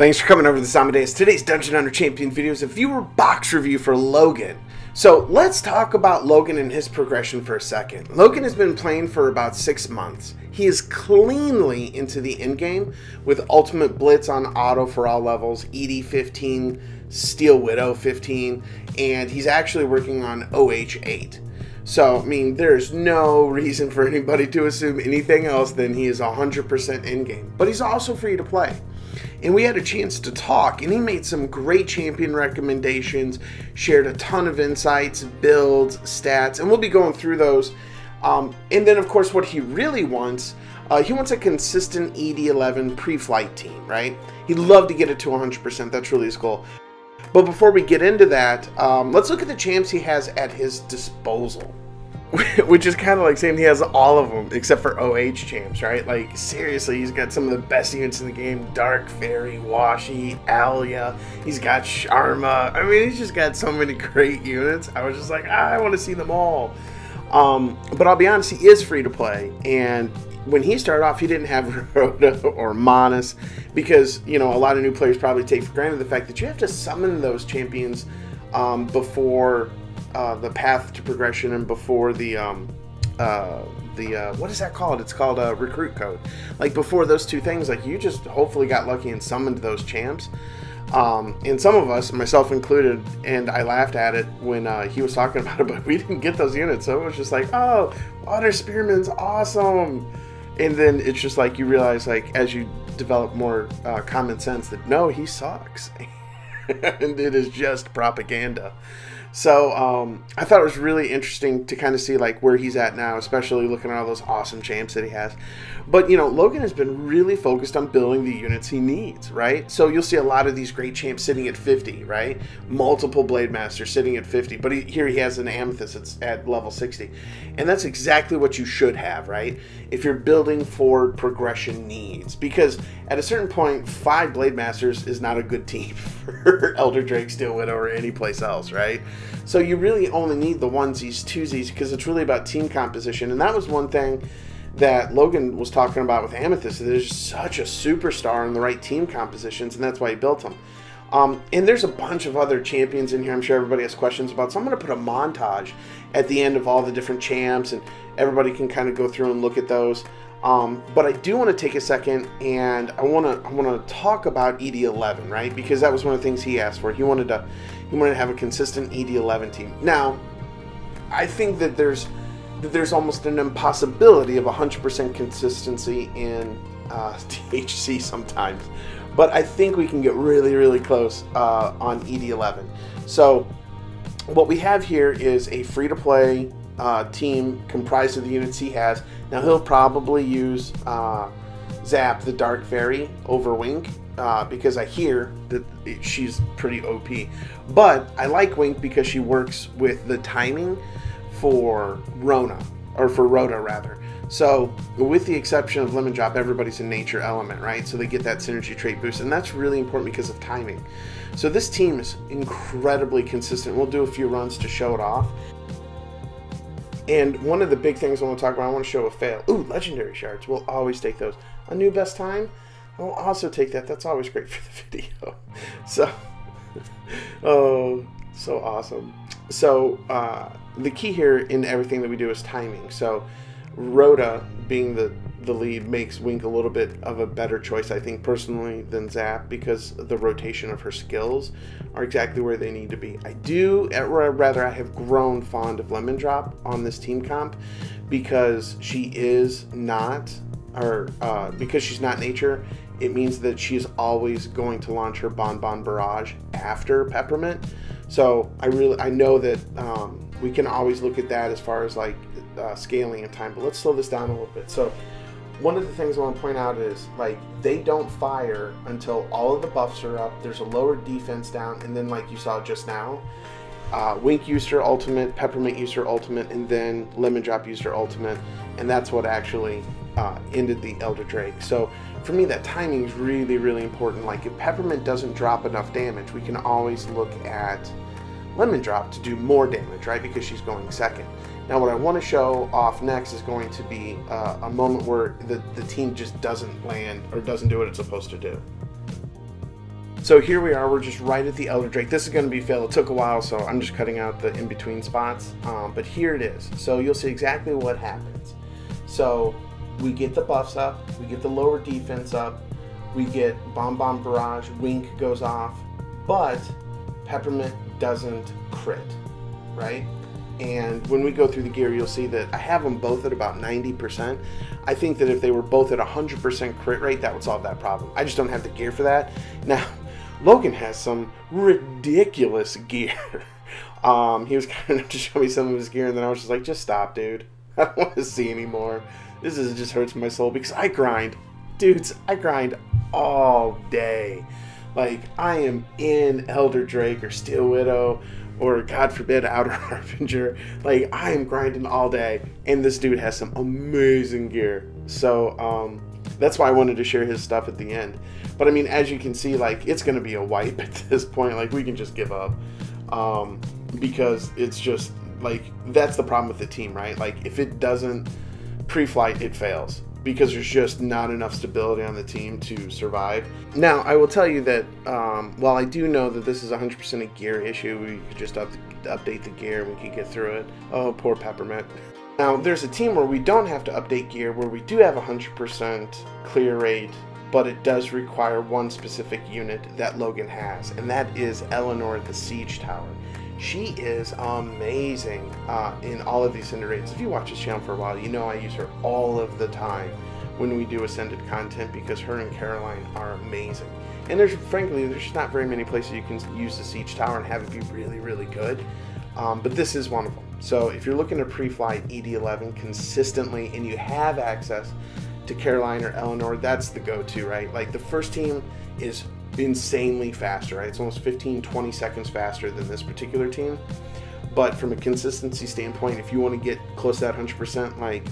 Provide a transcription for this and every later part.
Thanks for coming over to this Amodeus. Today's Dungeon Hunter Champion video is a viewer box review for Logan. So let's talk about Logan and his progression for a second. Logan has been playing for about 6 months. He is cleanly into the endgame with Ultimate Blitz on auto for all levels, ED 15, Steel Widow 15, and he's actually working on OH 8. So, I mean, there's no reason for anybody to assume anything else than he is 100% in-game. But he's also free to play. And we had a chance to talk, and he made some great champion recommendations, shared a ton of insights, builds, stats, and we'll be going through those. And then, of course, what he really wants, he wants a consistent ED11 pre-flight team, right? He'd love to get it to 100%. That's really his goal. But before we get into that, let's look at the champs he has at his disposal. Which is kind of like saying he has all of them except for OH champs, right? Like, seriously, he's got some of the best units in the game. Dark Fairy, Washi, Alia. He's got Sharma. I mean, he's just got so many great units. I was just like, I want to see them all. But I'll be honest, he is free to play. And when he started off, he didn't have Rota or Amodeus because, you know, a lot of new players probably take for granted the fact that you have to summon those champions before the path to progression and before the what is that called? It's called a recruit code. Like, before those two things, like, you just hopefully got lucky and summoned those champs. And some of us, myself included, and I laughed at it when he was talking about it, but we didn't get those units, so it was just like, oh, Water Spearman's awesome. And then it's just like, you realize, like, as you develop more common sense, that no, he sucks. And it is just propaganda. So I thought it was really interesting to kind of see, like, where he's at now, especially looking at all those awesome champs that he has. But, you know, Logan has been really focused on building the units he needs, right? So you'll see a lot of these great champs sitting at 50, right? Multiple Blade Masters sitting at 50. But here he has an Amethyst that's at level 60. And that's exactly what you should have, right? If you're building for progression needs. Because at a certain point, 5 Blade Masters is not a good team for Elder Drake, Steel Widow, or any place else, right? So you really only need the onesies, twosies, because it's really about team composition. And that was one thing that Logan was talking about with Amethyst. There's such a superstar in the right team compositions, and that's why he built them. And there's a bunch of other champions in here I'm sure everybody has questions about. So I'm going to put a montage at the end of all the different champs, and everybody can kind of go through and look at those. But I do want to take a second, and I want to talk about ED11, right? Because that was one of the things he asked for. He wanted to have a consistent ED11 team. Now, I think that there's almost an impossibility of 100% consistency in THC sometimes, but I think we can get really, really close on ED11. So what we have here is a free-to-play team comprised of the units he has. Now, he'll probably use Zap, the Dark Fairy, over Wink, because I hear that she's pretty OP. But I like Wink because she works with the timing for Rota, rather. So, with the exception of Lemon Drop, everybody's a nature element, right? So they get that synergy trait boost, and that's really important because of timing. So this team is incredibly consistent. We'll do a few runs to show it off. And one of the big things I want to talk about, I want to show a fail. Ooh, legendary shards. We'll always take those. A new best time, I'll also take that. That's always great for the video. So, oh, so awesome. So, the key here in everything that we do is timing. So, Rota, being the lead, makes Wink a little bit of a better choice, I think, personally, than Zap, because the rotation of her skills are exactly where they need to be. I have grown fond of Lemon Drop on this team comp because she is not, because she's not nature. It means that she's always going to launch her Bonbon Barrage after Peppermint. So I know that we can always look at that as far as, like, scaling and time. But let's slow this down a little bit. So one of the things I want to point out is, like, they don't fire until all of the buffs are up. There's a lower defense down, and then, like you saw just now, Wink used her ultimate, Peppermint used her ultimate, and then Lemon Drop used her ultimate, and that's what actually ended the Elder Drake. So for me, that timing is really, really important. Like, if Peppermint doesn't drop enough damage, we can always look at Lemon Drop to do more damage, right? Because she's going second. Now, what I want to show off next is going to be a moment where the team just doesn't land or doesn't do what it's supposed to do. So here we are, we're just right at the Elder Drake. This is going to be fail. It took a while, so I'm just cutting out the in-between spots. But here it is. So you'll see exactly what happens. So we get the buffs up, we get the lower defense up, we get Bomb Bomb Barrage, Wink goes off, but Peppermint doesn't crit, right? And when we go through the gear, you'll see that I have them both at about 90%. I think that if they were both at 100% crit rate, that would solve that problem. I just don't have the gear for that. Now, Logan has some ridiculous gear. He was kind enough to show me some of his gear, and then I was just like, just stop, dude. I don't want to see anymore. This just hurts my soul because I grind. Dudes, I grind all day. Like, I am in Elder Drake or Steel Widow or, God forbid, Outer Harbinger. Like, I am grinding all day, and this dude has some amazing gear. So, that's why I wanted to share his stuff at the end. But, I mean, as you can see, like, it's going to be a wipe at this point. Like, we can just give up. Because it's just, like, that's the problem with the team, right? Like, if it doesn't pre-flight, it fails. Because there's just not enough stability on the team to survive. Now, I will tell you that while I do know that this is 100% a gear issue, we could just update the gear, we could get through it. Oh, poor Peppermint. Now, there's a team where we don't have to update gear, where we do have 100% clear rate, but it does require one specific unit that Logan has, and that is Eleanor the Siege Tower. She is amazing in all of these Cinder raids. If you watch this channel for a while, you know I use her all of the time when we do Ascended content because her and Caroline are amazing. And frankly, there's not very many places you can use the Siege Tower and have it be really, really good. But this is one of them. So if you're looking to pre-flight ED11 consistently and you have access to Caroline or Eleanor, that's the go-to, right? Like, the first team is insanely faster, right? It's almost 15-20 seconds faster than this particular team. But from a consistency standpoint, if you want to get close to that 100%, like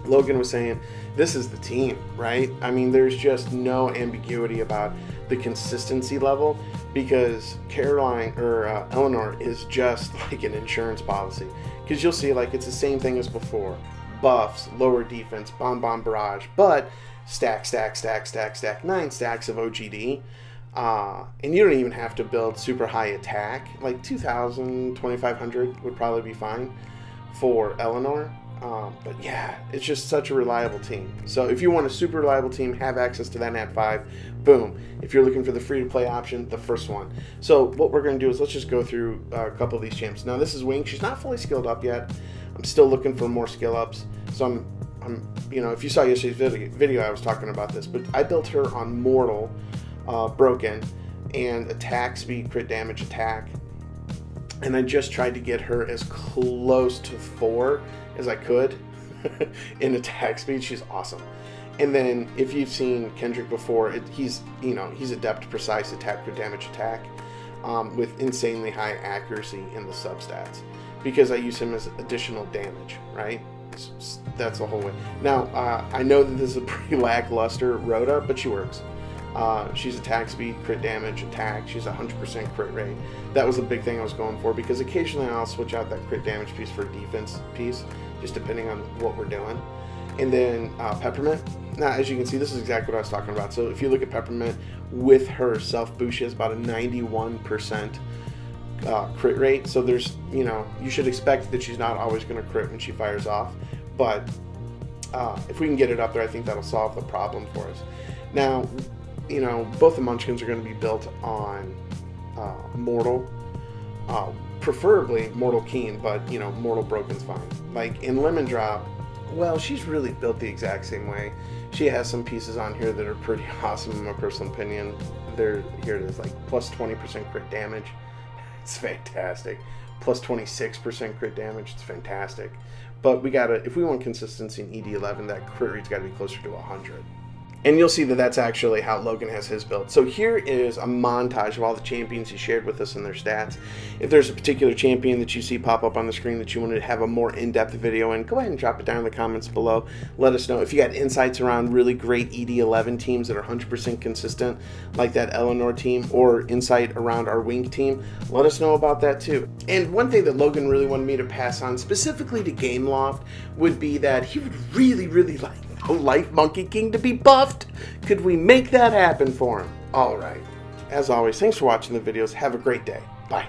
Logan was saying, this is the team, right? I mean, there's just no ambiguity about the consistency level because Caroline or Eleanor is just like an insurance policy. Because you'll see, like, it's the same thing as before. Buffs, lower defense, Bomb Bomb Barrage, but stack, 9 stacks of OGD. And you don't even have to build super high attack. Like 2,000, 2,500 would probably be fine for Eleanor. But yeah, it's just such a reliable team. So if you want a super reliable team, have access to that Nat 5, boom. If you're looking for the free-to-play option, the first one. So what we're going to do is let's just go through a couple of these champs. Now this is Wing. She's not fully skilled up yet. I'm still looking for more skill ups. So I'm you know, if you saw yesterday's video, I was talking about this, but I built her on Mortal, Broken, and attack speed, crit damage, attack. And I just tried to get her as close to 4 as I could in attack speed. She's awesome. And then if you've seen Kendrick before, he's adept, precise attack, crit damage, attack, with insanely high accuracy in the substats because I use him as additional damage, right? That's the whole way. Now, I know that this is a pretty lackluster Rota, but she works. She's attack speed, crit damage, attack. She's 100% crit rate. That was the big thing I was going for because occasionally I'll switch out that crit damage piece for a defense piece, just depending on what we're doing. And then Peppermint. Now, as you can see, this is exactly what I was talking about. So if you look at Peppermint with her self-boost, she has about a 91% crit rate. So there's, you should expect that she's not always going to crit when she fires off. But if we can get it up there, I think that'll solve the problem for us. Now, both the Munchkins are going to be built on Mortal, preferably Mortal Keen, but, Mortal Broken's fine. Like, in Lemon Drop, well, she's really built the exact same way. She has some pieces on here that are pretty awesome in my personal opinion. Here it is, like, plus 20% crit damage. It's fantastic. Plus 26% crit damage. It's fantastic. But we gotta, if we want consistency in ED11, that crit rate's gotta be closer to 100. And you'll see that that's actually how Logan has his build. So here is a montage of all the champions he shared with us and their stats. If there's a particular champion that you see pop up on the screen that you wanted to have a more in-depth video in, go ahead and drop it down in the comments below. Let us know. If you got insights around really great ED11 teams that are 100% consistent, like that Eleanor team, or insight around our Wink team, let us know about that too. And one thing that Logan really wanted me to pass on, specifically to Gameloft, would be that he would really, really like Life Monkey King to be buffed. Could we make that happen for him? All right. as always, thanks for watching the videos. Have a great day. Bye.